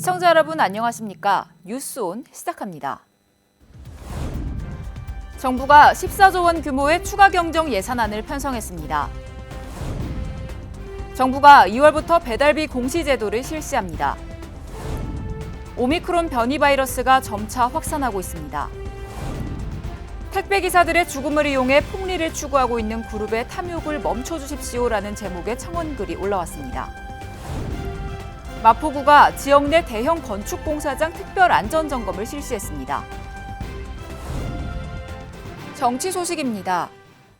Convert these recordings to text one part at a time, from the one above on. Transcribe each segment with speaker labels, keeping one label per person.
Speaker 1: 시청자 여러분 안녕하십니까? 뉴스온 시작합니다. 정부가 14조 원 규모의 추가 경정 예산안을 편성했습니다. 정부가 2월부터 배달비 공시 제도를 실시합니다. 오미크론 변이 바이러스가 점차 확산하고 있습니다. 택배기사들의 죽음을 이용해 폭리를 추구하고 있는 그룹의 탐욕을 멈춰주십시오라는 제목의 청원글이 올라왔습니다. 마포구가 지역 내 대형 건축공사장 특별 안전점검을 실시했습니다. 정치 소식입니다.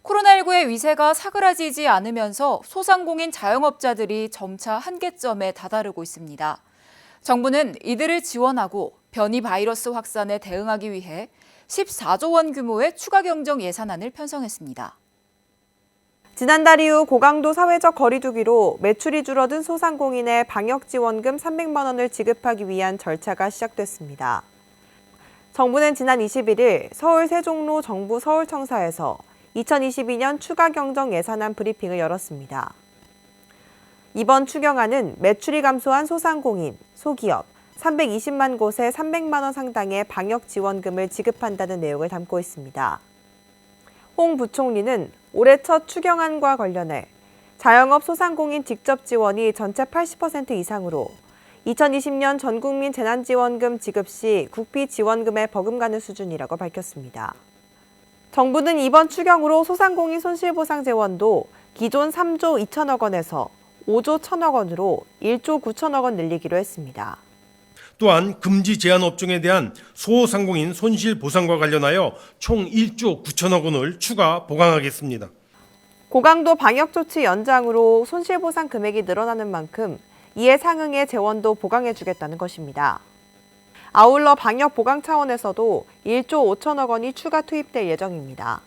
Speaker 1: 코로나19의 위세가 사그라지지 않으면서 소상공인 자영업자들이 점차 한계점에 다다르고 있습니다. 정부는 이들을 지원하고 변이 바이러스 확산에 대응하기 위해 14조 원 규모의 추가 경정 예산안을 편성했습니다.
Speaker 2: 지난달 이후 고강도 사회적 거리두기로 매출이 줄어든 소상공인의 방역지원금 300만 원을 지급하기 위한 절차가 시작됐습니다. 정부는 지난 21일 서울 세종로 정부 서울청사에서 2022년 추가 경정 예산안 브리핑을 열었습니다. 이번 추경안은 매출이 감소한 소상공인, 소기업 320만 곳에 300만 원 상당의 방역지원금을 지급한다는 내용을 담고 있습니다. 홍 부총리는 올해 첫 추경안과 관련해 자영업 소상공인 직접 지원이 전체 80% 이상으로 2020년 전국민 재난지원금 지급 시 국비 지원금에 버금가는 수준이라고 밝혔습니다. 정부는 이번 추경으로 소상공인 손실보상 재원도 기존 3조 2천억 원에서 5조 1천억 원으로 1조 9천억 원 늘리기로 했습니다.
Speaker 3: 또한 금지 제한 업종에 대한 소상공인 손실 보상과 관련하여 총 1조 9천억 원을 추가 보강하겠습니다.
Speaker 2: 고강도 방역 조치 연장으로 손실보상 금액이 늘어나는 만큼 이에 상응해 재원도 보강해 주겠다는 것입니다. 아울러 방역 보강 차원에서도 1조 5천억 원이 추가 투입될 예정입니다.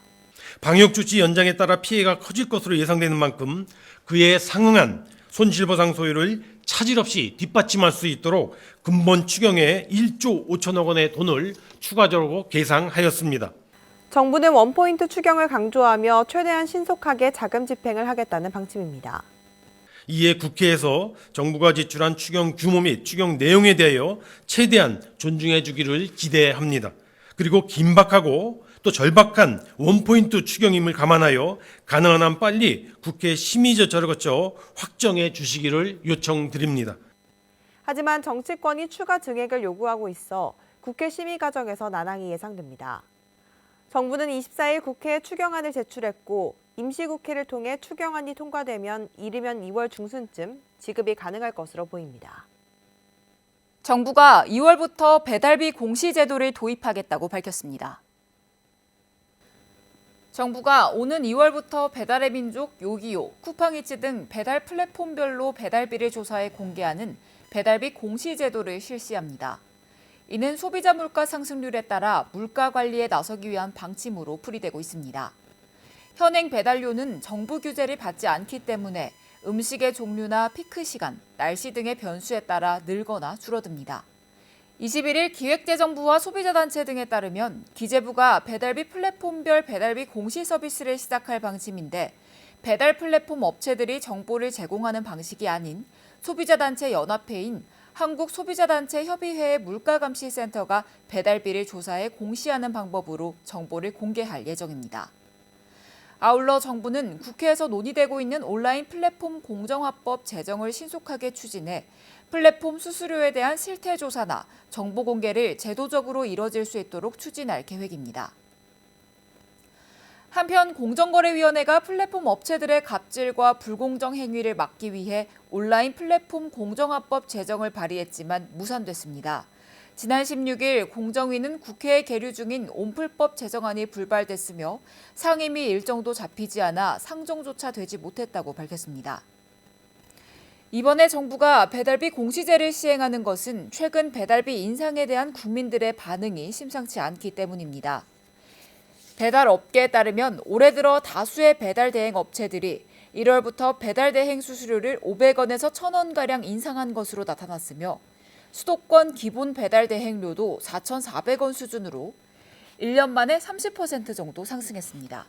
Speaker 3: 방역 조치 연장에 따라 피해가 커질 것으로 예상되는 만큼 그에 상응한 손실보상 소요를 차질 없이 뒷받침할 수 있도록 근본 추경에 1조 5천억 원의 돈을 추가적으로 계상하였습니다.
Speaker 2: 정부는 원포인트 추경을 강조하며 최대한 신속하게 자금 집행을 하겠다는 방침입니다.
Speaker 3: 이에 국회에서 정부가 제출한 추경 규모 및 추경 내용에 대하여 최대한 존중해 주기를 기대합니다. 그리고 긴박하고 또 절박한 원포인트 추경임을 감안하여 가능한 한 빨리 국회 심의 절차를 거쳐 확정해 주시기를 요청드립니다.
Speaker 2: 하지만 정치권이 추가 증액을 요구하고 있어 국회 심의 과정에서 난항이 예상됩니다. 정부는 24일 국회에 추경안을 제출했고 임시국회를 통해 추경안이 통과되면 이르면 2월 중순쯤 지급이 가능할 것으로 보입니다.
Speaker 1: 정부가 2월부터 배달비 공시 제도를 도입하겠다고 밝혔습니다. 정부가 오는 2월부터 배달의 민족, 요기요, 쿠팡이츠 등 배달 플랫폼별로 배달비를 조사해 공개하는 배달비 공시 제도를 실시합니다. 이는 소비자 물가 상승률에 따라 물가 관리에 나서기 위한 방침으로 풀이되고 있습니다. 현행 배달료는 정부 규제를 받지 않기 때문에 음식의 종류나 피크 시간, 날씨 등의 변수에 따라 늘거나 줄어듭니다. 21일 기획재정부와 소비자단체 등에 따르면 기재부가 배달비 플랫폼별 배달비 공시 서비스를 시작할 방침인데 배달 플랫폼 업체들이 정보를 제공하는 방식이 아닌 소비자단체 연합회인 한국소비자단체 협의회의 물가감시센터가 배달비를 조사해 공시하는 방법으로 정보를 공개할 예정입니다. 아울러 정부는 국회에서 논의되고 있는 온라인 플랫폼 공정화법 제정을 신속하게 추진해 플랫폼 수수료에 대한 실태조사나 정보 공개를 제도적으로 이뤄질 수 있도록 추진할 계획입니다. 한편 공정거래위원회가 플랫폼 업체들의 갑질과 불공정 행위를 막기 위해 온라인 플랫폼 공정화법 제정을 발의했지만 무산됐습니다. 지난 16일 공정위는 국회에 계류 중인 온플법 제정안이 불발됐으며 상임위 일정도 잡히지 않아 상정조차 되지 못했다고 밝혔습니다. 이번에 정부가 배달비 공시제를 시행하는 것은 최근 배달비 인상에 대한 국민들의 반응이 심상치 않기 때문입니다. 배달업계에 따르면 올해 들어 다수의 배달 대행 업체들이 1월부터 배달 대행 수수료를 500원에서 1,000원가량 인상한 것으로 나타났으며 수도권 기본 배달 대행료도 4,400원 수준으로 1년 만에 30% 정도 상승했습니다.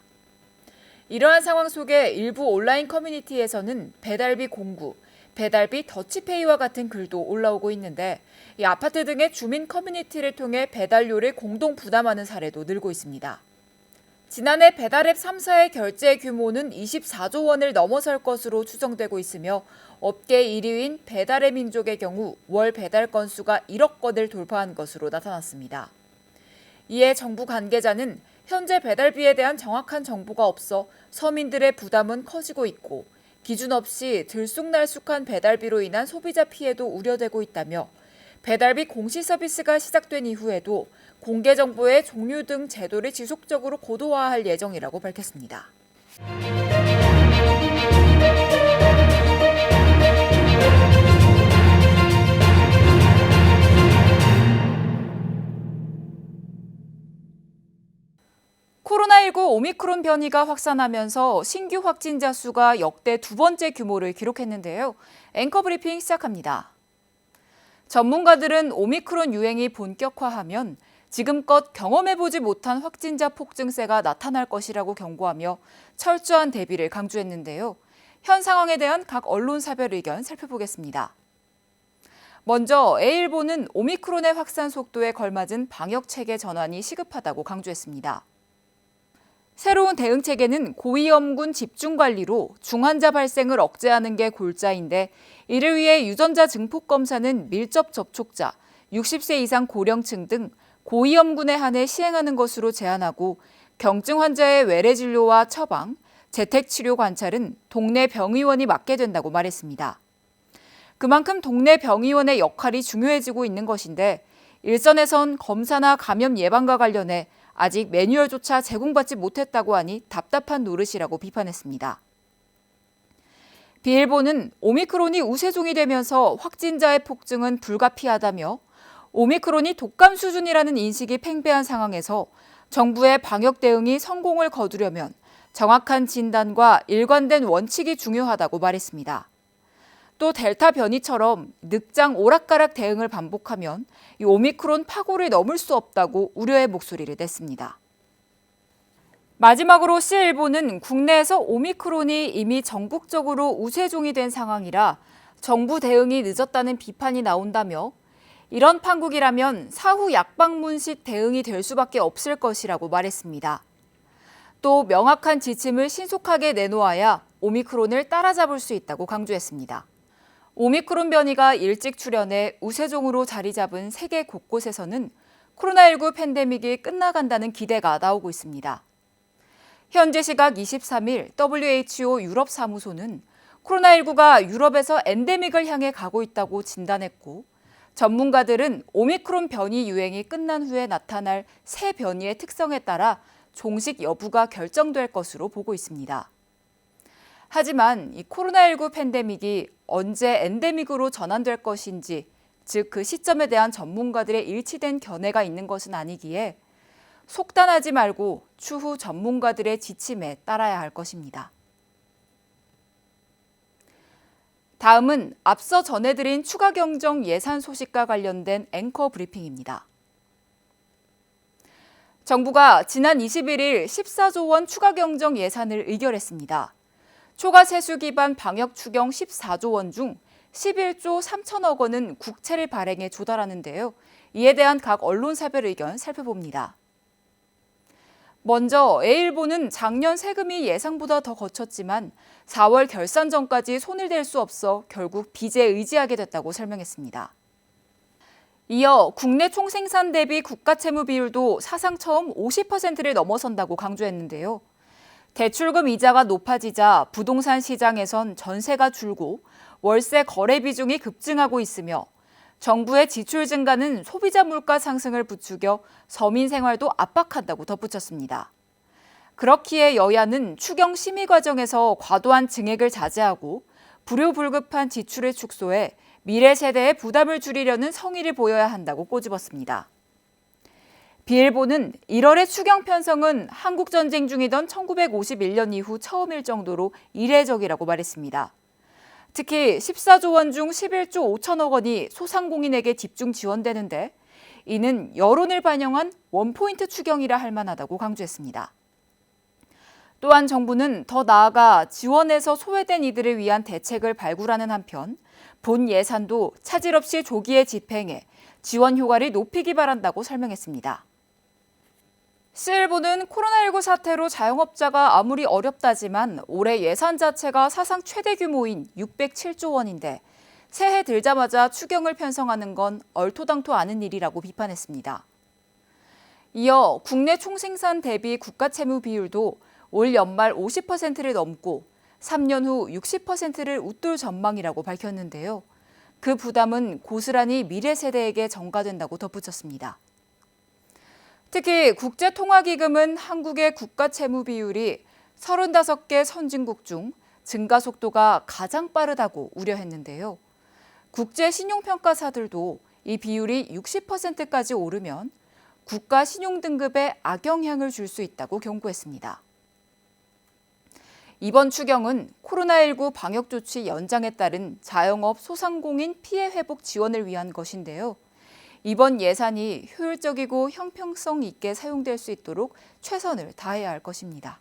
Speaker 1: 이러한 상황 속에 일부 온라인 커뮤니티에서는 배달비 공구, 배달비 더치페이와 같은 글도 올라오고 있는데 이 아파트 등의 주민 커뮤니티를 통해 배달료를 공동 부담하는 사례도 늘고 있습니다. 지난해 배달앱 3사의 결제 규모는 24조 원을 넘어설 것으로 추정되고 있으며 업계 1위인 배달의 민족의 경우 월 배달 건수가 1억 건을 돌파한 것으로 나타났습니다. 이에 정부 관계자는 현재 배달비에 대한 정확한 정보가 없어 서민들의 부담은 커지고 있고 기준 없이 들쑥날쑥한 배달비로 인한 소비자 피해도 우려되고 있다며 배달비 공시 서비스가 시작된 이후에도 공개 정보의 종류 등 제도를 지속적으로 고도화할 예정이라고 밝혔습니다. 코로나19 오미크론 변이가 확산하면서 신규 확진자 수가 역대 두 번째 규모를 기록했는데요. 앵커 브리핑 시작합니다. 전문가들은 오미크론 유행이 본격화하면 지금껏 경험해보지 못한 확진자 폭증세가 나타날 것이라고 경고하며 철저한 대비를 강조했는데요. 현 상황에 대한 각 언론사별 의견 살펴보겠습니다. 먼저 A일보는 오미크론의 확산 속도에 걸맞은 방역체계 전환이 시급하다고 강조했습니다. 새로운 대응체계는 고위험군 집중관리로 중환자 발생을 억제하는 게 골자인데 이를 위해 유전자 증폭 검사는 밀접 접촉자, 60세 이상 고령층 등 고위험군에 한해 시행하는 것으로 제한하고 경증 환자의 외래 진료와 처방, 재택치료 관찰은 동네 병의원이 맡게 된다고 말했습니다. 그만큼 동네 병의원의 역할이 중요해지고 있는 것인데 일선에선 검사나 감염 예방과 관련해 아직 매뉴얼조차 제공받지 못했다고 하니 답답한 노릇이라고 비판했습니다. B일보는 오미크론이 우세종이 되면서 확진자의 폭증은 불가피하다며 오미크론이 독감 수준이라는 인식이 팽배한 상황에서 정부의 방역 대응이 성공을 거두려면 정확한 진단과 일관된 원칙이 중요하다고 말했습니다. 또 델타 변이처럼 늑장 오락가락 대응을 반복하면 이 오미크론 파고를 넘을 수 없다고 우려의 목소리를 냈습니다. 마지막으로 C일보는 국내에서 오미크론이 이미 전국적으로 우세종이 된 상황이라 정부 대응이 늦었다는 비판이 나온다며 이런 판국이라면 사후 약방문식 대응이 될 수밖에 없을 것이라고 말했습니다. 또 명확한 지침을 신속하게 내놓아야 오미크론을 따라잡을 수 있다고 강조했습니다. 오미크론 변이가 일찍 출현해 우세종으로 자리 잡은 세계 곳곳에서는 코로나19 팬데믹이 끝나간다는 기대가 나오고 있습니다. 현재 시각 23일 WHO 유럽 사무소는 코로나19가 유럽에서 엔데믹을 향해 가고 있다고 진단했고 전문가들은 오미크론 변이 유행이 끝난 후에 나타날 새 변이의 특성에 따라 종식 여부가 결정될 것으로 보고 있습니다. 하지만 이 코로나19 팬데믹이 언제 엔데믹으로 전환될 것인지, 즉 그 시점에 대한 전문가들의 일치된 견해가 있는 것은 아니기에 속단하지 말고 추후 전문가들의 지침에 따라야 할 것입니다. 다음은 앞서 전해드린 추가 경정 예산 소식과 관련된 앵커 브리핑입니다. 정부가 지난 21일 14조 원 추가 경정 예산을 의결했습니다. 초과 세수 기반 방역 추경 14조 원 중 11조 3천억 원은 국채를 발행해 조달하는데요. 이에 대한 각 언론사별 의견 살펴봅니다. 먼저 A일보는 작년 세금이 예상보다 더 거쳤지만 4월 결산 전까지 손을 댈 수 없어 결국 빚에 의지하게 됐다고 설명했습니다. 이어 국내 총생산 대비 국가채무 비율도 사상 처음 50%를 넘어선다고 강조했는데요. 대출금 이자가 높아지자 부동산 시장에선 전세가 줄고 월세 거래 비중이 급증하고 있으며 정부의 지출 증가는 소비자 물가 상승을 부추겨 서민 생활도 압박한다고 덧붙였습니다. 그렇기에 여야는 추경 심의 과정에서 과도한 증액을 자제하고 불효불급한 지출을 축소해 미래 세대의 부담을 줄이려는 성의를 보여야 한다고 꼬집었습니다. B일보는 1월의 추경 편성은 한국전쟁 중이던 1951년 이후 처음일 정도로 이례적이라고 말했습니다. 특히 14조 원 중 11조 5천억 원이 소상공인에게 집중 지원되는데 이는 여론을 반영한 원포인트 추경이라 할 만하다고 강조했습니다. 또한 정부는 더 나아가 지원에서 소외된 이들을 위한 대책을 발굴하는 한편 본 예산도 차질 없이 조기에 집행해 지원 효과를 높이기 바란다고 설명했습니다. C일보는 코로나19 사태로 자영업자가 아무리 어렵다지만 올해 예산 자체가 사상 최대 규모인 607조 원인데 새해 들자마자 추경을 편성하는 건 얼토당토 않은 일이라고 비판했습니다. 이어 국내 총생산 대비 국가채무 비율도 올 연말 50%를 넘고 3년 후 60%를 웃돌 전망이라고 밝혔는데요. 그 부담은 고스란히 미래 세대에게 전가된다고 덧붙였습니다. 특히 국제통화기금은 한국의 국가채무 비율이 35개 선진국 중 증가 속도가 가장 빠르다고 우려했는데요. 국제신용평가사들도 이 비율이 60%까지 오르면 국가 신용등급에 악영향을 줄 수 있다고 경고했습니다. 이번 추경은 코로나19 방역조치 연장에 따른 자영업 소상공인 피해 회복 지원을 위한 것인데요. 이번 예산이 효율적이고 형평성 있게 사용될 수 있도록 최선을 다해야 할 것입니다.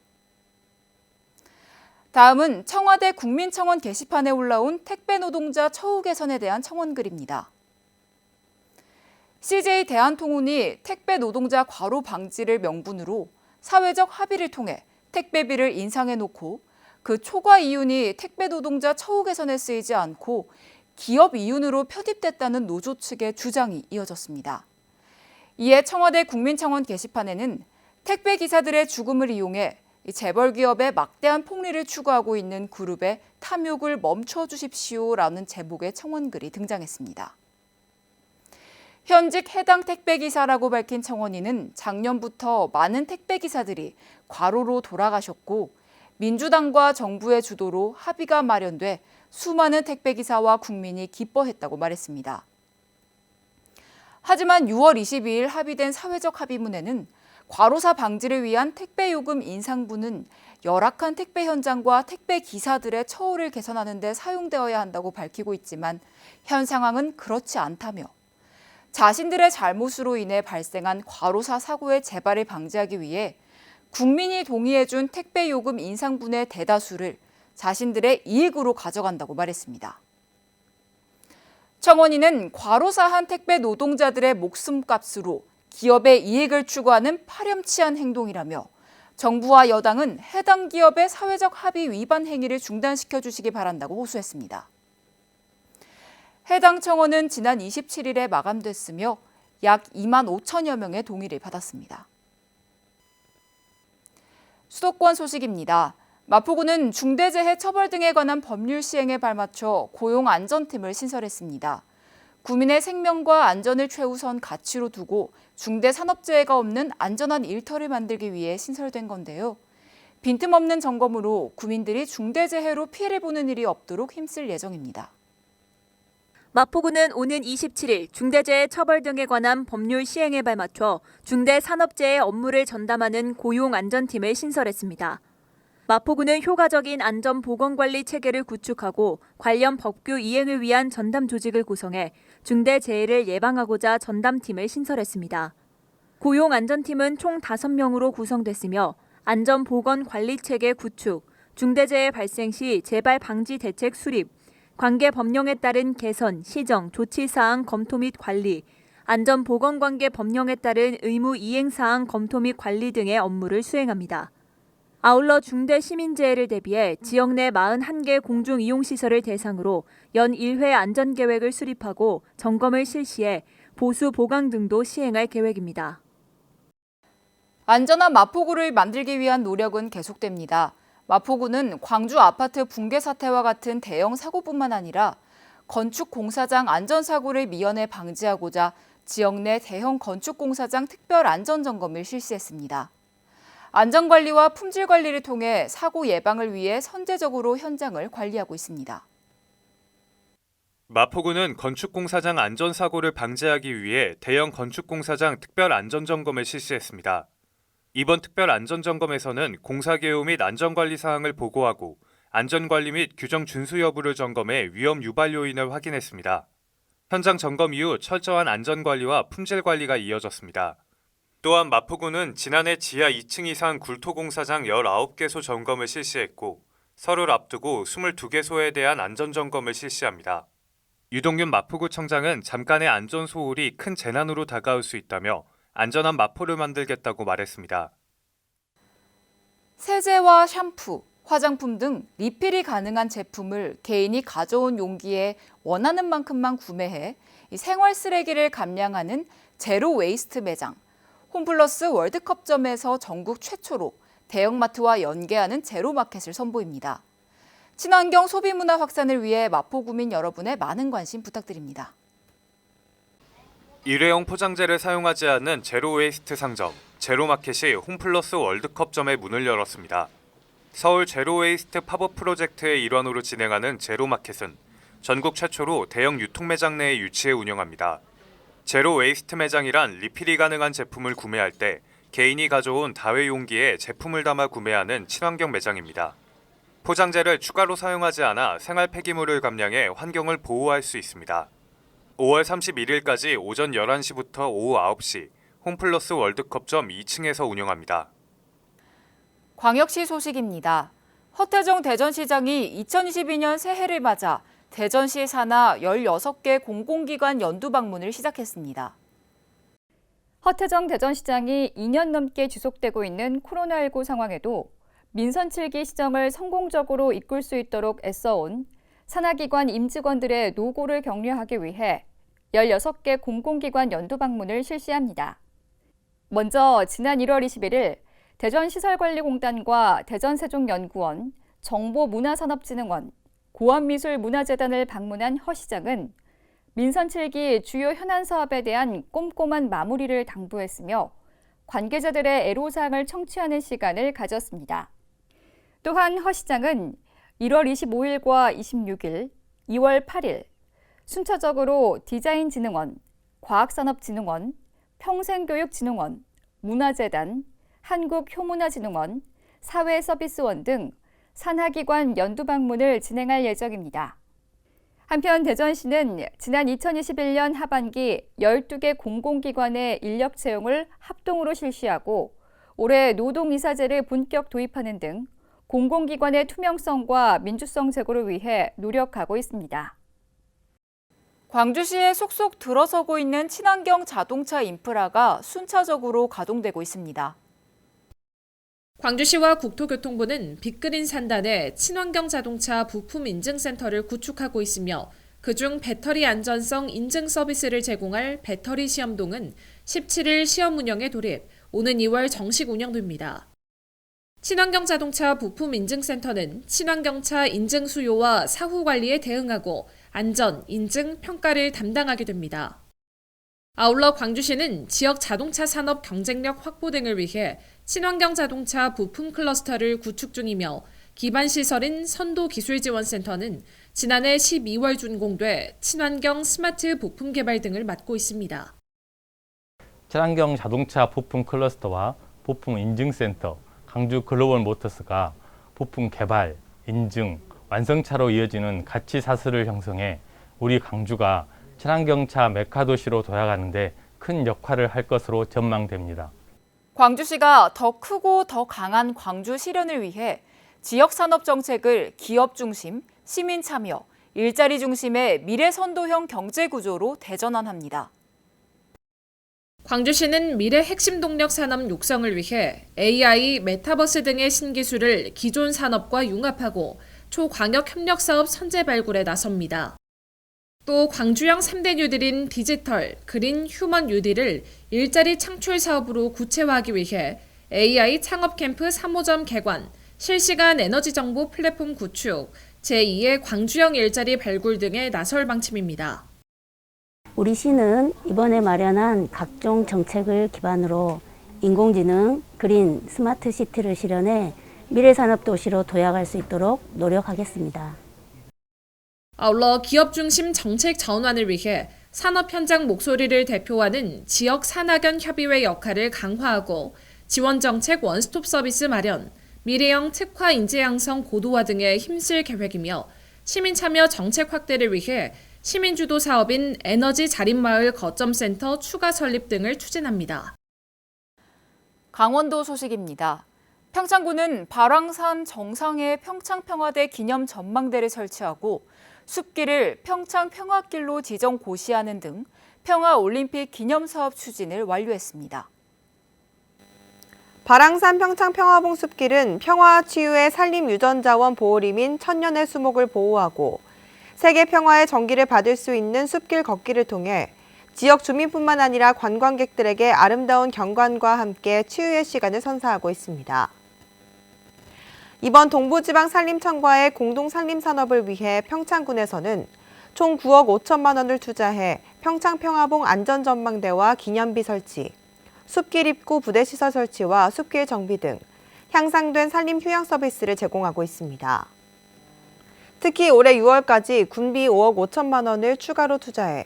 Speaker 1: 다음은 청와대 국민청원 게시판에 올라온 택배 노동자 처우 개선에 대한 청원글입니다. CJ 대한통운이 택배 노동자 과로 방지를 명분으로 사회적 합의를 통해 택배비를 인상해놓고 그 초과 이윤이 택배 노동자 처우 개선에 쓰이지 않고 기업 이윤으로 편입됐다는 노조 측의 주장이 이어졌습니다. 이에 청와대 국민청원 게시판에는 택배 기사들의 죽음을 이용해 재벌 기업의 막대한 폭리를 추구하고 있는 그룹의 탐욕을 멈춰주십시오라는 제목의 청원글이 등장했습니다. 현직 해당 택배기사라고 밝힌 청원인은 작년부터 많은 택배기사들이 과로로 돌아가셨고 민주당과 정부의 주도로 합의가 마련돼 수많은 택배기사와 국민이 기뻐했다고 말했습니다. 하지만 6월 22일 합의된 사회적 합의문에는 과로사 방지를 위한 택배요금 인상분은 열악한 택배 현장과 택배 기사들의 처우를 개선하는 데 사용되어야 한다고 밝히고 있지만 현 상황은 그렇지 않다며 자신들의 잘못으로 인해 발생한 과로사 사고의 재발을 방지하기 위해 국민이 동의해준 택배요금 인상분의 대다수를 자신들의 이익으로 가져간다고 말했습니다. 청원인은 과로사한 택배 노동자들의 목숨값으로 기업의 이익을 추구하는 파렴치한 행동이라며 정부와 여당은 해당 기업의 사회적 합의 위반 행위를 중단시켜 주시기 바란다고 호소했습니다. 해당 청원은 지난 27일에 마감됐으며 약 2만 5천여 명의 동의를 받았습니다. 수도권 소식입니다. 마포구는 중대재해 처벌 등에 관한 법률 시행에 발맞춰 고용안전팀을 신설했습니다. 구민의 생명과 안전을 최우선 가치로 두고 중대산업재해가 없는 안전한 일터를 만들기 위해 신설된 건데요. 빈틈없는 점검으로 구민들이 중대재해로 피해를 보는 일이 없도록 힘쓸 예정입니다.
Speaker 4: 마포구는 오는 27일 중대재해 처벌 등에 관한 법률 시행에 발맞춰 중대산업재해 업무를 전담하는 고용안전팀을 신설했습니다. 마포구는 효과적인 안전보건관리 체계를 구축하고 관련 법규 이행을 위한 전담 조직을 구성해 중대재해를 예방하고자 전담팀을 신설했습니다. 고용안전팀은 총 5명으로 구성됐으며 안전보건관리 체계 구축, 중대재해 발생 시 재발 방지 대책 수립, 관계 법령에 따른 개선, 시정, 조치사항 검토 및 관리, 안전보건관계 법령에 따른 의무 이행사항 검토 및 관리 등의 업무를 수행합니다. 아울러 중대 시민재해를 대비해 지역 내 41개 공중이용시설을 대상으로 연 1회 안전계획을 수립하고 점검을 실시해 보수 보강 등도 시행할 계획입니다.
Speaker 1: 안전한 마포구를 만들기 위한 노력은 계속됩니다. 마포구는 광주 아파트 붕괴 사태와 같은 대형 사고뿐만 아니라 건축 공사장 안전사고를 미연에 방지하고자 지역 내 대형 건축 공사장 특별 안전점검을 실시했습니다. 안전관리와 품질관리를 통해 사고 예방을 위해 선제적으로 현장을 관리하고 있습니다.
Speaker 5: 마포구는 건축공사장 안전사고를 방지하기 위해 대형 건축공사장 특별 안전점검을 실시했습니다. 이번 특별 안전점검에서는 공사개요 및 안전관리 사항을 보고하고 안전관리 및 규정 준수 여부를 점검해 위험 유발 요인을 확인했습니다. 현장 점검 이후 철저한 안전관리와 품질관리가 이어졌습니다. 또한 마포구는 지난해 지하 2층 이상 굴토공사장 19개소 점검을 실시했고 설을 앞두고 22개소에 대한 안전점검을 실시합니다. 유동균 마포구청장은 잠깐의 안전소홀이 큰 재난으로 다가올 수 있다며 안전한 마포를 만들겠다고 말했습니다.
Speaker 1: 세제와 샴푸, 화장품 등 리필이 가능한 제품을 개인이 가져온 용기에 원하는 만큼만 구매해 생활 쓰레기를 감량하는 제로 웨이스트 매장, 홈플러스 월드컵점에서 전국 최초로 대형마트와 연계하는 제로마켓을 선보입니다. 친환경 소비문화 확산을 위해 마포구민 여러분의 많은 관심 부탁드립니다.
Speaker 5: 일회용 포장재를 사용하지 않는 제로웨이스트 상점, 제로마켓이 홈플러스 월드컵점에 문을 열었습니다. 서울 제로웨이스트 팝업 프로젝트의 일환으로 진행하는 제로마켓은 전국 최초로 대형 유통매장 내에 유치해 운영합니다. 제로웨이스트 매장이란 리필이 가능한 제품을 구매할 때 개인이 가져온 다회용기에 제품을 담아 구매하는 친환경 매장입니다. 포장재를 추가로 사용하지 않아 생활 폐기물을 감량해 환경을 보호할 수 있습니다. 5월 31일까지 오전 11시부터 오후 9시 홈플러스 월드컵점 2층에서 운영합니다.
Speaker 1: 광역시 소식입니다. 허태정 대전시장이 2022년 새해를 맞아 대전시 산하 16개 공공기관 연두 방문을 시작했습니다.
Speaker 4: 허태정 대전시장이 2년 넘게 지속되고 있는 코로나19 상황에도 민선 7기 시정을 성공적으로 이끌 수 있도록 애써온 산하기관 임직원들의 노고를 격려하기 위해 16개 공공기관 연두 방문을 실시합니다. 먼저 지난 1월 21일 대전시설관리공단과 대전세종연구원, 정보문화산업진흥원, 고암미술문화재단을 방문한 허 시장은 민선 7기 주요 현안 사업에 대한 꼼꼼한 마무리를 당부했으며 관계자들의 애로사항을 청취하는 시간을 가졌습니다. 또한 허 시장은 1월 25일과 26일, 2월 8일 순차적으로 디자인진흥원, 과학산업진흥원, 평생교육진흥원, 문화재단, 한국효문화진흥원, 사회서비스원 등 산하기관 연두 방문을 진행할 예정입니다. 한편 대전시는 지난 2021년 하반기 12개 공공기관의 인력 채용을 합동으로 실시하고 올해 노동이사제를 본격 도입하는 등 공공기관의 투명성과 민주성 제고를 위해 노력하고 있습니다.
Speaker 1: 광주시에 속속 들어서고 있는 친환경 자동차 인프라가 순차적으로 가동되고 있습니다.
Speaker 6: 광주시와 국토교통부는 빅그린 산단에 친환경 자동차 부품 인증센터를 구축하고 있으며 그중 배터리 안전성 인증 서비스를 제공할 배터리 시험동은 17일 시험 운영에 돌입, 오는 2월 정식 운영됩니다. 친환경 자동차 부품 인증센터는 친환경차 인증 수요와 사후 관리에 대응하고 안전, 인증, 평가를 담당하게 됩니다. 아울러 광주시는 지역 자동차 산업 경쟁력 확보 등을 위해 친환경 자동차 부품 클러스터를 구축 중이며 기반 시설인 선도기술지원센터는 지난해 12월 준공돼 친환경 스마트 부품 개발 등을 맡고 있습니다.
Speaker 7: 친환경 자동차 부품 클러스터와 부품 인증센터, 광주 글로벌 모터스가 부품 개발, 인증, 완성차로 이어지는 가치 사슬을 형성해 우리 광주가 친환경차 메카도시로 도약하는 데 큰 역할을 할 것으로 전망됩니다.
Speaker 1: 광주시가 더 크고 더 강한 광주 실현을 위해 지역 산업 정책을 기업 중심, 시민 참여, 일자리 중심의 미래 선도형 경제 구조로 대전환합니다.
Speaker 6: 광주시는 미래 핵심 동력 산업 육성을 위해 AI, 메타버스 등의 신기술을 기존 산업과 융합하고 초광역 협력 사업 선제 발굴에 나섭니다. 또 광주형 3대 뉴딜인 디지털, 그린, 휴먼 뉴딜을 일자리 창출 사업으로 구체화하기 위해 AI 창업 캠프 3호점 개관, 실시간 에너지 정보 플랫폼 구축, 제2의 광주형 일자리 발굴 등에 나설 방침입니다.
Speaker 8: 우리 시는 이번에 마련한 각종 정책을 기반으로 인공지능, 그린, 스마트 시티를 실현해 미래산업 도시로 도약할 수 있도록 노력하겠습니다.
Speaker 6: 아울러 기업 중심 정책 전환을 위해 산업 현장 목소리를 대표하는 지역 산학연 협의회 역할을 강화하고 지원 정책 원스톱 서비스 마련, 미래형 특화 인재 양성 고도화 등에 힘쓸 계획이며 시민 참여 정책 확대를 위해 시민주도 사업인 에너지 자립마을 거점센터 추가 설립 등을 추진합니다.
Speaker 1: 강원도 소식입니다. 평창군은 발왕산 정상에 평창평화대 기념 전망대를 설치하고 숲길을 평창평화길로 지정 고시하는 등 평화올림픽 기념사업 추진을 완료했습니다.
Speaker 2: 발왕산 평창평화봉 숲길은 평화와 치유의 산림유전자원 보호림인 천년의 수목을 보호하고 세계 평화의 전기를 받을 수 있는 숲길 걷기를 통해 지역 주민뿐만 아니라 관광객들에게 아름다운 경관과 함께 치유의 시간을 선사하고 있습니다. 이번 동부지방 산림청과의 공동 산림산업을 위해 평창군에서는 총 9억 5천만 원을 투자해 평창평화봉 안전전망대와 기념비 설치, 숲길 입구 부대시설 설치와 숲길 정비 등 향상된 산림 휴양 서비스를 제공하고 있습니다. 특히 올해 6월까지 군비 5억 5천만 원을 추가로 투자해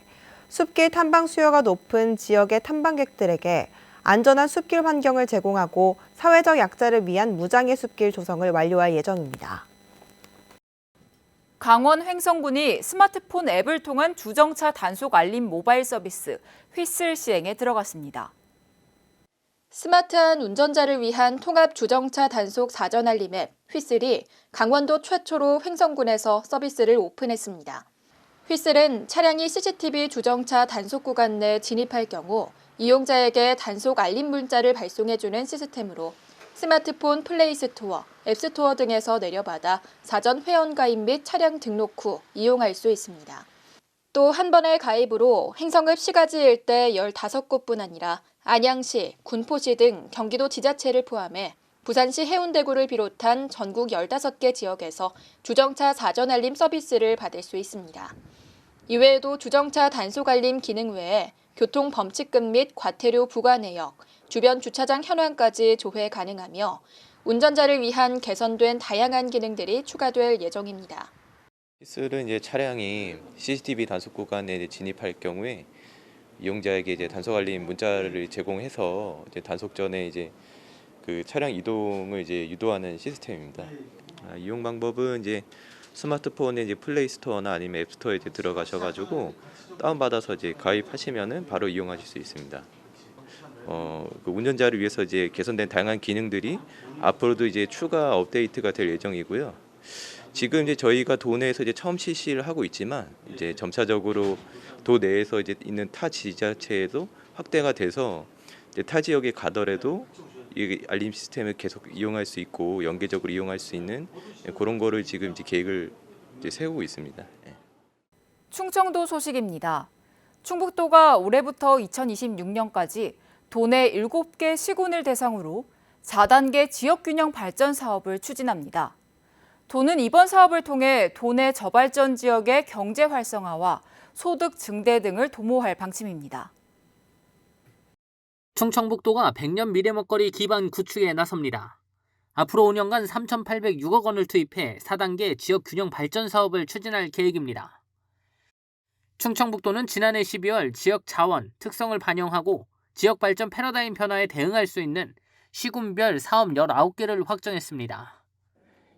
Speaker 2: 숲길 탐방 수요가 높은 지역의 탐방객들에게 안전한 숲길 환경을 제공하고 사회적 약자를 위한 무장애 숲길 조성을 완료할 예정입니다.
Speaker 1: 강원 횡성군이 스마트폰 앱을 통한 주정차 단속 알림 모바일 서비스 휘슬 시행에 들어갔습니다.
Speaker 9: 스마트한 운전자를 위한 통합 주정차 단속 사전 알림 앱 휘슬이 강원도 최초로 횡성군에서 서비스를 오픈했습니다. 휘슬은 차량이 CCTV 주정차 단속 구간 내 진입할 경우 이용자에게 단속 알림 문자를 발송해주는 시스템으로 스마트폰 플레이스토어, 앱스토어 등에서 내려받아 사전 회원 가입 및 차량 등록 후 이용할 수 있습니다. 또 한 번의 가입으로 횡성읍 시가지 일대 15곳뿐 아니라 안양시, 군포시 등 경기도 지자체를 포함해 부산시 해운대구를 비롯한 전국 15개 지역에서 주정차 사전 알림 서비스를 받을 수 있습니다. 이외에도 주정차 단속 알림 기능 외에 교통 범칙금 및 과태료 부과 내역, 주변 주차장 현황까지 조회 가능하며 운전자를 위한 개선된 다양한 기능들이 추가될 예정입니다.
Speaker 10: 휘슬은 이제 차량이 CCTV 단속 구간에 진입할 경우에 이용자에게 이제 단속 알림 문자를 제공해서 이제 단속 전에 이제 그 차량 이동을 이제 유도하는 시스템입니다. 이용 방법은 이제 스마트폰에 이제 플레이 스토어나 아니면 앱 스토어에 이제 들어가셔가지고 다운받아서 이제 가입하시면은 바로 이용하실 수 있습니다. 그 운전자를 위해서 이제 개선된 다양한 기능들이 앞으로도 이제 추가 업데이트가 될 예정이고요. 지금 이제 저희가 도내에서 이제 처음 실시를 하고 있지만 이제 점차적으로 도 내에서 이제 있는 타 지자체에도 확대가 돼서 이제 타 지역에 가더라도 이 알림 시스템을 계속 이용할 수 있고 연계적으로 이용할 수 있는 그런 거를 지금 이제 계획을 이제 세우고 있습니다.
Speaker 1: 충청도 소식입니다. 충북도가 올해부터 2026년까지 도내 7개 시군을 대상으로 4단계 지역균형 발전 사업을 추진합니다. 도는 이번 사업을 통해 도내 저발전 지역의 경제 활성화와 소득 증대 등을 도모할 방침입니다.
Speaker 11: 충청북도가 100년 미래 먹거리 기반 구축에 나섭니다. 앞으로 5년간 3,806억 원을 투입해 4단계 지역균형 발전 사업을 추진할 계획입니다. 충청북도는 지난해 12월 지역 자원, 특성을 반영하고 지역 발전 패러다임 변화에 대응할 수 있는 시군별 사업 19개를 확정했습니다.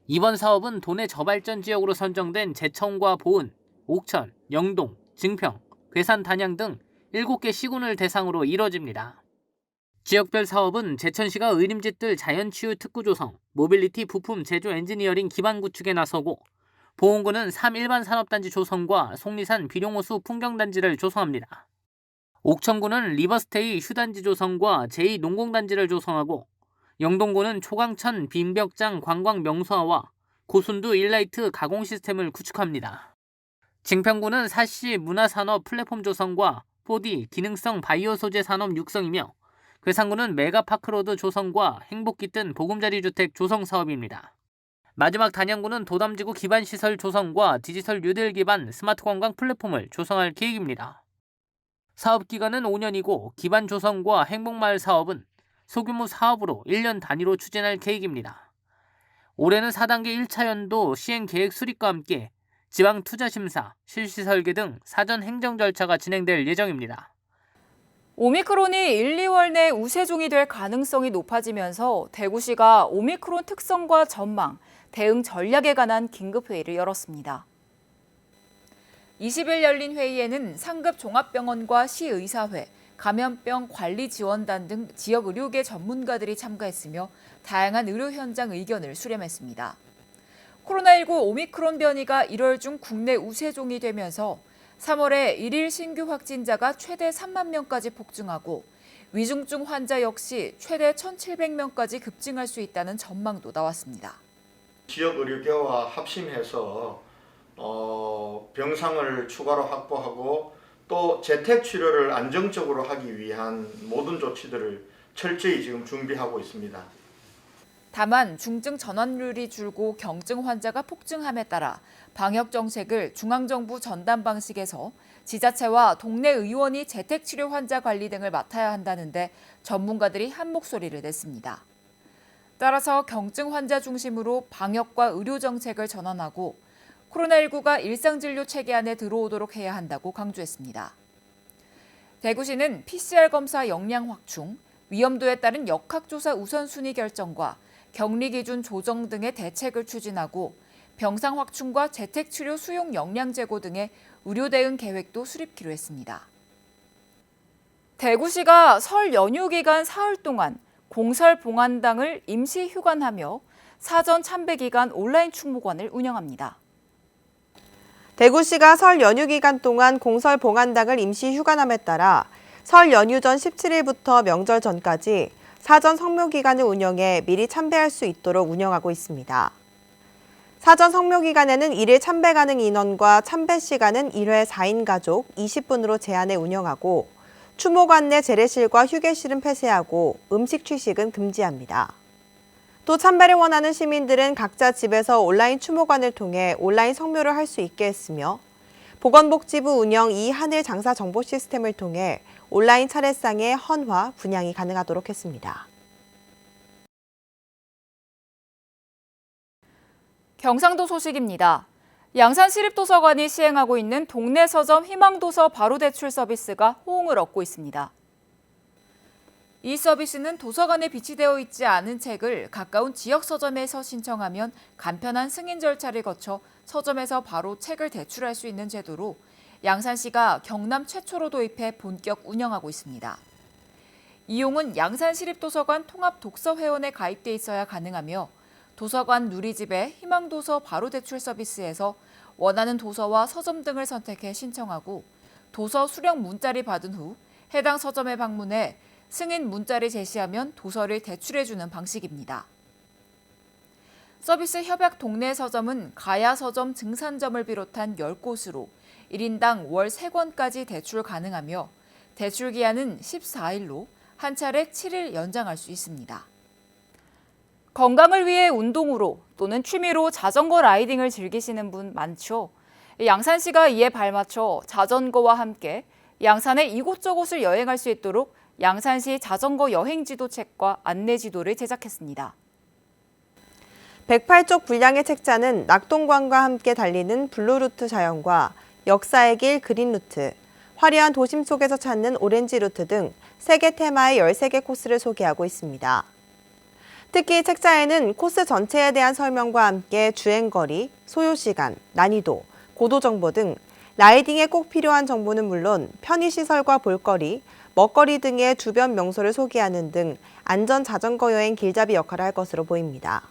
Speaker 11: 이번 사업은 도내 저발전 지역으로 선정된 제천과 보은, 옥천, 영동, 증평, 괴산, 단양 등 7개 시군을 대상으로 이뤄집니다. 지역별 사업은 제천시가 의림집들 자연치유 특구 조성, 모빌리티 부품 제조 엔지니어링 기반 구축에 나서고 보은군은 3일반 산업단지 조성과 속리산 비룡호수 풍경단지를 조성합니다. 옥천군은 리버스테이 휴단지 조성과 제2농공단지를 조성하고 영동군은 초강천 빈벽장 관광 명소화와 고순두 일라이트 가공 시스템을 구축합니다. 증평군은 사시 문화산업 플랫폼 조성과 4D 기능성 바이오 소재 산업 육성이며 괴산군은 메가파크로드 조성과 행복깃든 보금자리 주택 조성 사업입니다. 마지막 단양군은 도담지구 기반시설 조성과 디지털 뉴딜 기반 스마트 관광 플랫폼을 조성할 계획입니다. 사업기간은 5년이고 기반 조성과 행복마을 사업은 소규모 사업으로 1년 단위로 추진할 계획입니다. 올해는 4단계 1차 연도 시행계획 수립과 함께 지방투자심사, 실시 설계 등 사전 행정 절차가 진행될 예정입니다.
Speaker 1: 오미크론이 1, 2월 내 우세종이 될 가능성이 높아지면서 대구시가 오미크론 특성과 전망, 대응 전략에 관한 긴급회의를 열었습니다. 20일 열린 회의에는 상급 종합병원과 시의사회, 감염병 관리 지원단 등 지역 의료계 전문가들이 참가했으며 다양한 의료 현장 의견을 수렴했습니다. 코로나19 오미크론 변이가 1월 중 국내 우세종이 되면서 3월에 1일 신규 확진자가 최대 3만 명까지 폭증하고 위중증 환자 역시 최대 1,700명까지 급증할 수 있다는 전망도 나왔습니다.
Speaker 12: 지역 의료계와 합심해서 병상을 추가로 확보하고 또 재택 치료를 안정적으로 하기 위한 모든 조치들을 철저히 지금 준비하고 있습니다.
Speaker 1: 다만 중증 전환율이 줄고 경증 환자가 폭증함에 따라 방역 정책을 중앙정부 전담 방식에서 지자체와 동네 의원이 재택치료 환자 관리 등을 맡아야 한다는데 전문가들이 한 목소리를 냈습니다. 따라서 경증 환자 중심으로 방역과 의료 정책을 전환하고 코로나19가 일상진료 체계 안에 들어오도록 해야 한다고 강조했습니다. 대구시는 PCR 검사 역량 확충, 위험도에 따른 역학조사 우선순위 결정과 격리 기준 조정 등의 대책을 추진하고 병상 확충과 재택치료 수용 역량 제고 등의 의료 대응 계획도 수립키로 했습니다. 대구시가 설 연휴 기간 사흘 동안 공설 봉안당을 임시 휴관하며 사전 참배 기간 온라인 충무관을 운영합니다.
Speaker 2: 대구시가 설 연휴 기간 동안 공설 봉안당을 임시 휴관함에 따라 설 연휴 전 17일부터 명절 전까지 사전 성묘 기간을 운영해 미리 참배할 수 있도록 운영하고 있습니다. 사전 성묘 기간에는 1일 참배 가능 인원과 참배 시간은 1회 4인 가족 20분으로 제한해 운영하고 추모관 내 재래실과 휴게실은 폐쇄하고 음식 취식은 금지합니다. 또 참배를 원하는 시민들은 각자 집에서 온라인 추모관을 통해 온라인 성묘를 할 수 있게 했으며 보건복지부 운영 이 하늘 장사 정보 시스템을 통해 온라인 차례상의 헌화, 분양이 가능하도록 했습니다.
Speaker 1: 경상도 소식입니다. 양산시립도서관이 시행하고 있는 동네 서점 희망도서 바로 대출 서비스가 호응을 얻고 있습니다. 이 서비스는 도서관에 비치되어 있지 않은 책을 가까운 지역 서점에서 신청하면 간편한 승인 절차를 거쳐 서점에서 바로 책을 대출할 수 있는 제도로 양산시가 경남 최초로 도입해 본격 운영하고 있습니다. 이용은 양산시립도서관 통합독서회원에 가입돼 있어야 가능하며 도서관 누리집의 희망도서 바로 대출 서비스에서 원하는 도서와 서점 등을 선택해 신청하고 도서 수령 문자를 받은 후 해당 서점에 방문해 승인 문자를 제시하면 도서를 대출해주는 방식입니다. 서비스 협약 동네 서점은 가야 서점 증산점을 비롯한 10곳으로 1인당 월 3권까지 대출 가능하며 대출 기한은 14일로 한 차례 7일 연장할 수 있습니다. 건강을 위해 운동으로 또는 취미로 자전거 라이딩을 즐기시는 분 많죠. 양산시가 이에 발맞춰 자전거와 함께 양산의 이곳저곳을 여행할 수 있도록 양산시 자전거 여행지도 책과 안내지도를 제작했습니다.
Speaker 2: 108쪽 분량의 책자는 낙동강과 함께 달리는 블루루트 자연과 역사의 길 그린루트, 화려한 도심 속에서 찾는 오렌지 루트 등 3개 테마의 13개 코스를 소개하고 있습니다. 특히 책자에는 코스 전체에 대한 설명과 함께 주행거리, 소요시간, 난이도, 고도 정보 등 라이딩에 꼭 필요한 정보는 물론 편의시설과 볼거리, 먹거리 등의 주변 명소를 소개하는 등 안전 자전거 여행 길잡이 역할을 할 것으로 보입니다.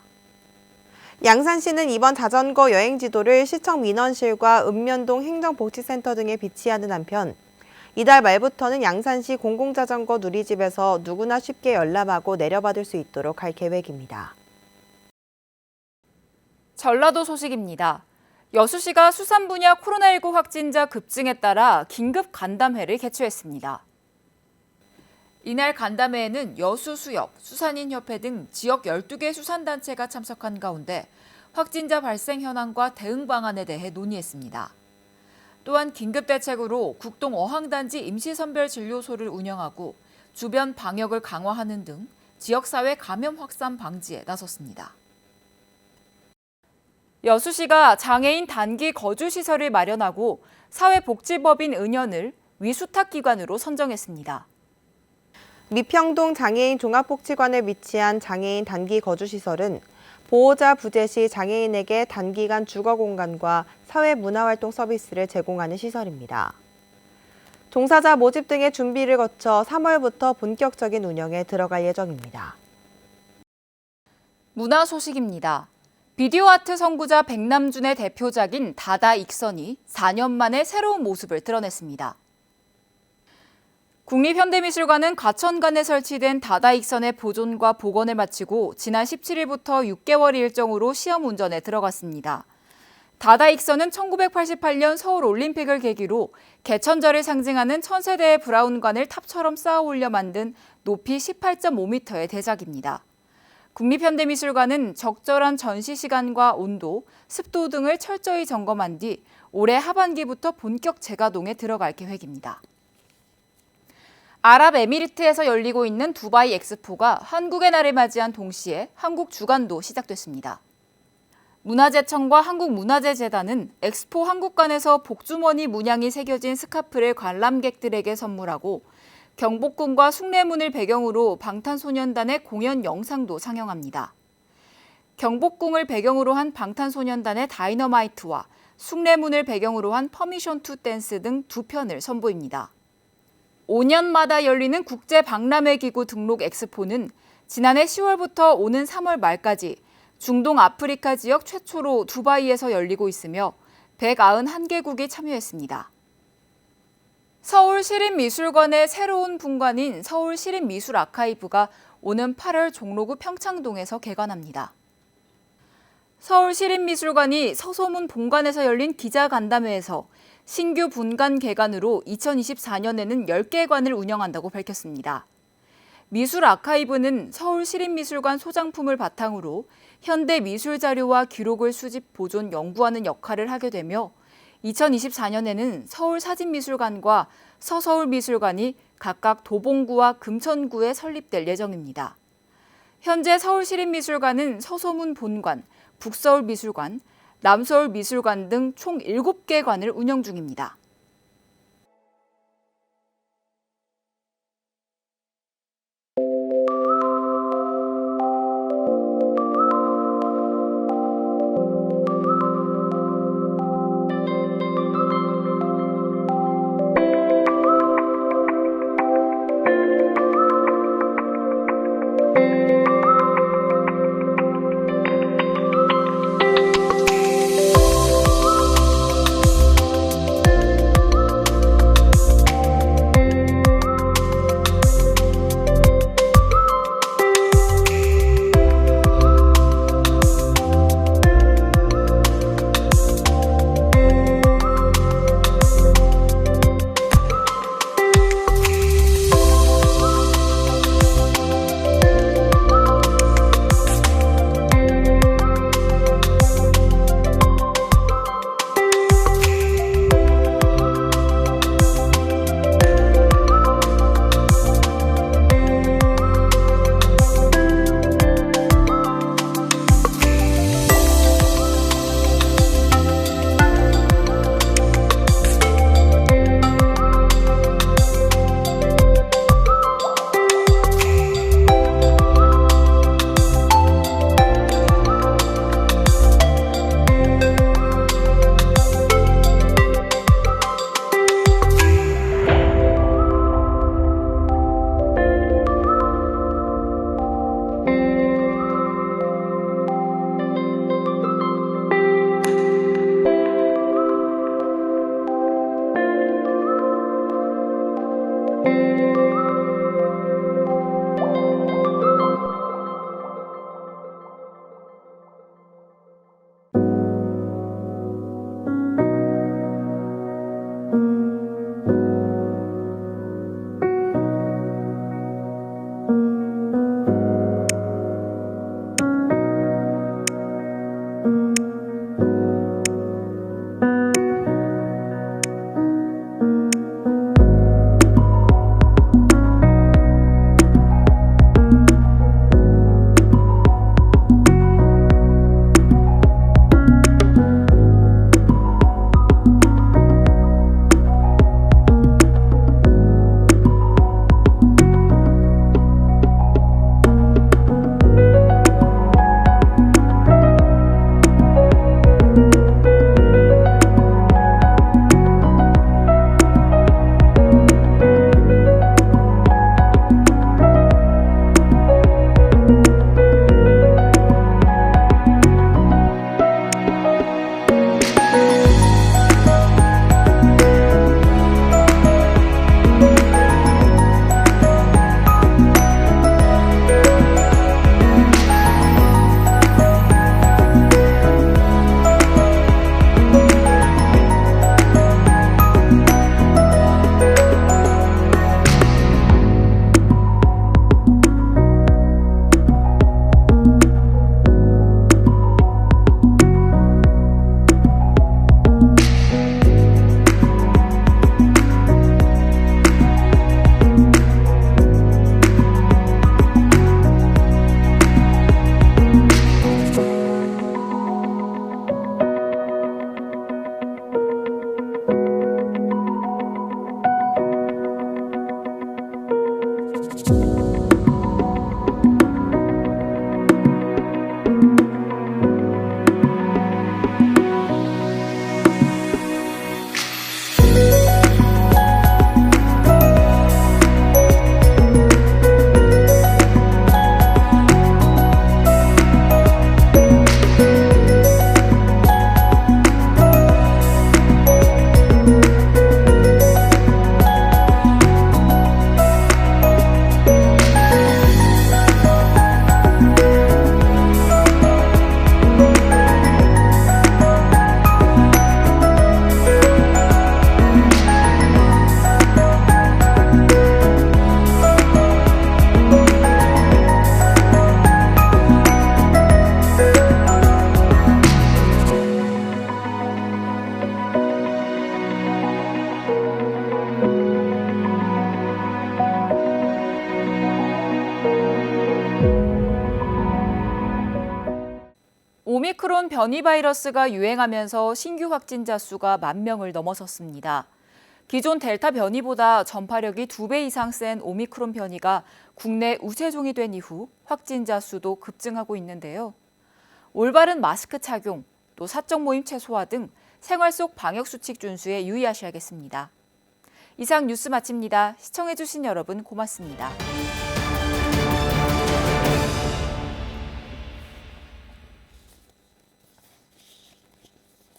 Speaker 2: 양산시는 이번 자전거 여행 지도를 시청 민원실과 읍면동 행정복지센터 등에 비치하는 한편 이달 말부터는 양산시 공공자전거 누리집에서 누구나 쉽게 열람하고 내려받을 수 있도록 할 계획입니다.
Speaker 1: 전라도 소식입니다. 여수시가 수산 분야 코로나19 확진자 급증에 따라 긴급 간담회를 개최했습니다. 이날 간담회에는 여수수협, 수산인협회 등 지역 12개 수산단체가 참석한 가운데 확진자 발생 현황과 대응 방안에 대해 논의했습니다. 또한 긴급대책으로 국동 어항단지 임시선별진료소를 운영하고 주변 방역을 강화하는 등 지역사회 감염 확산 방지에 나섰습니다. 여수시가 장애인 단기 거주시설을 마련하고 사회복지법인 은연을 위수탁기관으로 선정했습니다.
Speaker 2: 미평동 장애인 종합복지관에 위치한 장애인 단기 거주시설은 보호자 부재 시 장애인에게 단기간 주거 공간과 사회 문화활동 서비스를 제공하는 시설입니다. 종사자 모집 등의 준비를 거쳐 3월부터 본격적인 운영에 들어갈 예정입니다.
Speaker 1: 문화 소식입니다. 비디오 아트 선구자 백남준의 대표작인 다다 익선이 4년 만에 새로운 모습을 드러냈습니다. 국립현대미술관은 과천관에 설치된 다다 익선의 보존과 복원을 마치고 지난 17일부터 6개월 일정으로 시험 운전에 들어갔습니다. 다다 익선은 1988년 서울 올림픽을 계기로 개천절을 상징하는 천세대의 브라운관을 탑처럼 쌓아 올려 만든 높이 18.5m의 대작입니다. 국립현대미술관은 적절한 전시 시간과 온도, 습도 등을 철저히 점검한 뒤 올해 하반기부터 본격 재가동에 들어갈 계획입니다. 아랍에미리트에서 열리고 있는 두바이 엑스포가 한국의 날을 맞이한 동시에 한국 주간도 시작됐습니다. 문화재청과 한국문화재재단은 엑스포 한국관에서 복주머니 문양이 새겨진 스카프를 관람객들에게 선물하고 경복궁과 숭례문을 배경으로 방탄소년단의 공연 영상도 상영합니다. 경복궁을 배경으로 한 방탄소년단의 다이너마이트와 숭례문을 배경으로 한 퍼미션 투 댄스 등 두 편을 선보입니다. 5년마다 열리는 국제박람회기구 등록 엑스포는 지난해 10월부터 오는 3월 말까지 중동 아프리카 지역 최초로 두바이에서 열리고 있으며 191개국이 참여했습니다. 서울시립미술관의 새로운 분관인 서울시립미술아카이브가 오는 8월 종로구 평창동에서 개관합니다. 서울시립미술관이 서소문 본관에서 열린 기자간담회에서 신규 분관 개관으로 2024년에는 10개관을 운영한다고 밝혔습니다. 미술 아카이브는 서울시립미술관 소장품을 바탕으로 현대 미술 자료와 기록을 수집, 보존, 연구하는 역할을 하게 되며 2024년에는 서울사진미술관과 서서울미술관이 각각 도봉구와 금천구에 설립될 예정입니다. 현재 서울시립미술관은 서소문 본관, 북서울미술관, 남서울미술관 등 총 7개 관을 운영 중입니다. 오미크론 변이 바이러스가 유행하면서 신규 확진자 수가 10,000명을 넘어섰습니다. 기존 델타 변이보다 전파력이 2배 이상 센 오미크론 변이가 국내 우세종이 된 이후 확진자 수도 급증하고 있는데요. 올바른 마스크 착용, 또 사적 모임 최소화 등 생활 속 방역수칙 준수에 유의하셔야겠습니다. 이상 뉴스 마칩니다. 시청해주신 여러분 고맙습니다.